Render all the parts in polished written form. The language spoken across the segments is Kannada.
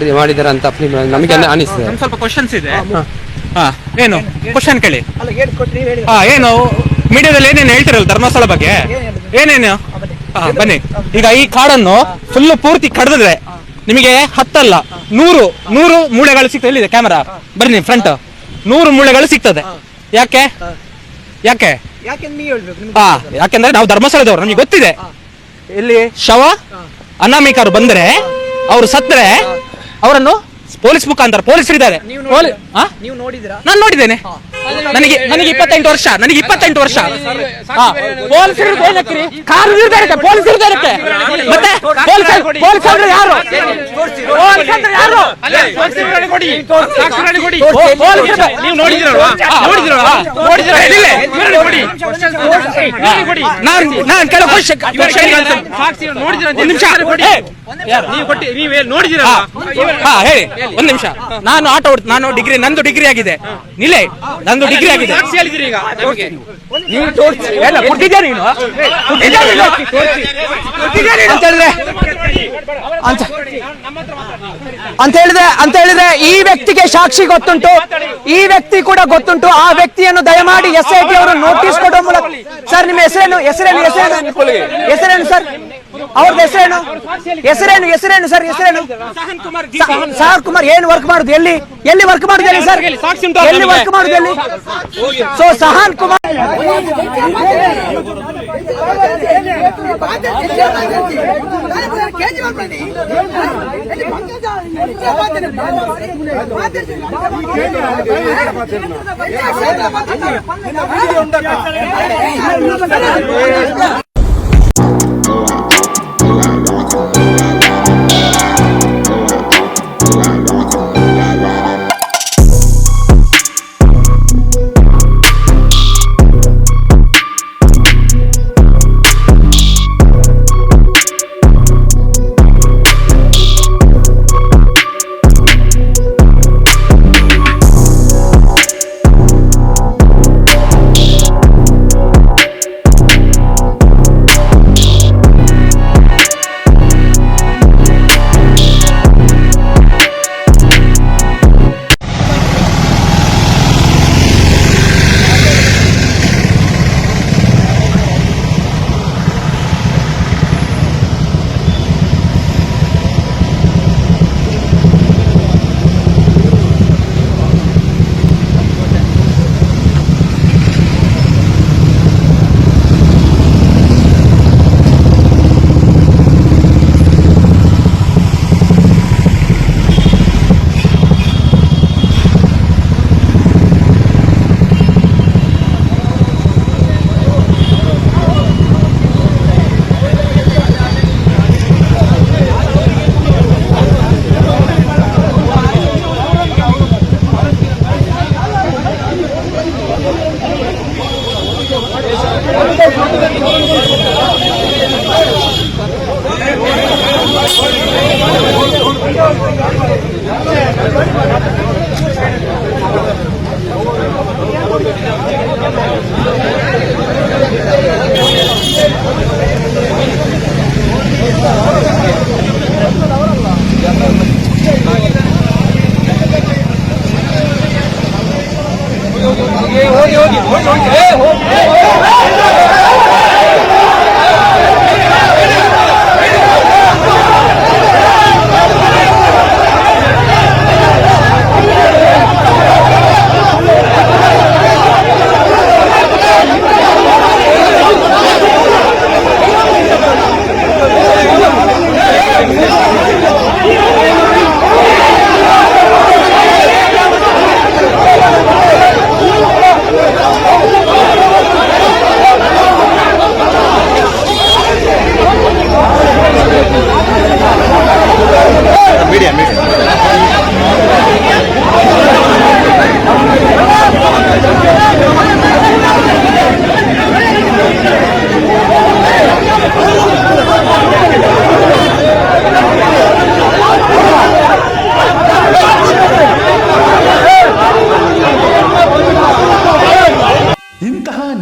ಮಾಡಿದಾರೆ ಅಂತ ನಮಗೆ ಅನಿಸ್ತದೆ. ಸ್ವಲ್ಪ ಕ್ವಶನ್ಸ್ ಇದೆ. ಏನು ಕ್ವಶನ್ ಕೇಳಿ. ಏನು ಮೀಡಿಯಾದಲ್ಲಿ ಏನೇನು ಹೇಳ್ತಿರಲ್ಲ ಧರ್ಮಸ್ಥಳ ಬಗ್ಗೆ ಏನೇನು? ಬನ್ನಿ. ಈಗ ಈ ಕಾಡನ್ನು ಫುಲ್ ಪೂರ್ತಿ ಕಡ್ದಿದ್ರೆ ನಿಮಗೆ 10 ಅಲ್ಲ 100 ಮೂಳೆಗಳು ಸಿಗ್ತದೆ. ಎಲ್ಲಿದೆ ಕ್ಯಾಮರಾ? ಬನ್ನಿ ಫ್ರಂಟ್. 100 ಮೂಳೆಗಳು ಸಿಗ್ತದೆ. ಯಾಕೆ? ಯಾಕೆಂದ್ರೆ ನಾವು ಧರ್ಮಸ್ಥಳದವ್ರು, ನಮಗೆ ಗೊತ್ತಿದೆ. ಇಲ್ಲಿ ಶವ ಅನಾಮಿಕರು ಬಂದ್ರೆ ಅವ್ರು ಸತ್ತರೆ ಅವರನ್ನು ಪೊಲೀಸ್ ಮುಖಾಂತರ ಪೊಲೀಸರಿದ್ದಾರೆ. ನಾನು ನೋಡಿದ್ದೇನೆ. ನನಗೆ 28 ವರ್ಷ. ಪೊಲೀಸರು ಯಾರು? ನಾನು ಕೆಲವು ಹೇಳಿ ಒಂದ್ ನಿಮಿಷ. ನಾನು ಆಟೋ ನಾನು ಡಿಗ್ರಿ, ನಂದು ಡಿಗ್ರಿ ಆಗಿದೆ. ನಿಲೆ ನಂದು ಡಿಗ್ರಿ ಆಗಿದೆ. ಅಂತ ಹೇಳಿದ್ರೆ ಈ ವ್ಯಕ್ತಿಗೆ ಸಾಕ್ಷಿ ಗೊತ್ತುಂಟು, ಈ ವ್ಯಕ್ತಿ ಕೂಡ ಗೊತ್ತುಂಟು. ಆ ವ್ಯಕ್ತಿಯನ್ನು ದಯಮಾಡಿ SIT ಅವರು ನೋಟಿಸ್ ಕೊಡೋ ಮೂಲಕ. ಸರ್ ನಿಮ್ಮ ಹೆಸರೇನು ಸರ್? ಅವ್ರದ್ದು ಹೆಸರೇನು ಸರ್? ಸಹನ್ ಕುಮಾರ್. ಏನು ವರ್ಕ್ ಮಾಡುದು? ಎಲ್ಲಿ ವರ್ಕ್ ಮಾಡುದು ಸರ್? ಎಲ್ಲಿ ವರ್ಕ್ ಮಾಡುದು? ಎಲ್ಲಿ? ಸೊ ಸಹನ್ ಕುಮಾರ್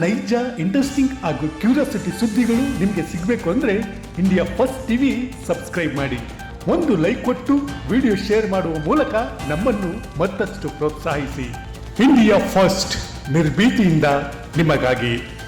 ನೈಜ ಇಂಟ್ರೆಸ್ಟಿಂಗ್ ಹಾಗೂ ಕ್ಯೂರಿಯಾಸಿಟಿ ಸುದ್ದಿಗಳು ನಿಮಗೆ ಸಿಗಬೇಕು ಅಂದರೆ ಇಂಡಿಯಾ ಫಸ್ಟ್ ಟಿವಿ ಸಬ್ಸ್ಕ್ರೈಬ್ ಮಾಡಿ. ಒಂದು ಲೈಕ್ ಕೊಟ್ಟು ವಿಡಿಯೋ ಶೇರ್ ಮಾಡುವ ಮೂಲಕ ನಮ್ಮನ್ನು ಮತ್ತಷ್ಟು ಪ್ರೋತ್ಸಾಹಿಸಿ. ಇಂಡಿಯಾ ಫಸ್ಟ್, ನಿರ್ಭೀತಿಯಿಂದ ನಿಮಗಾಗಿ.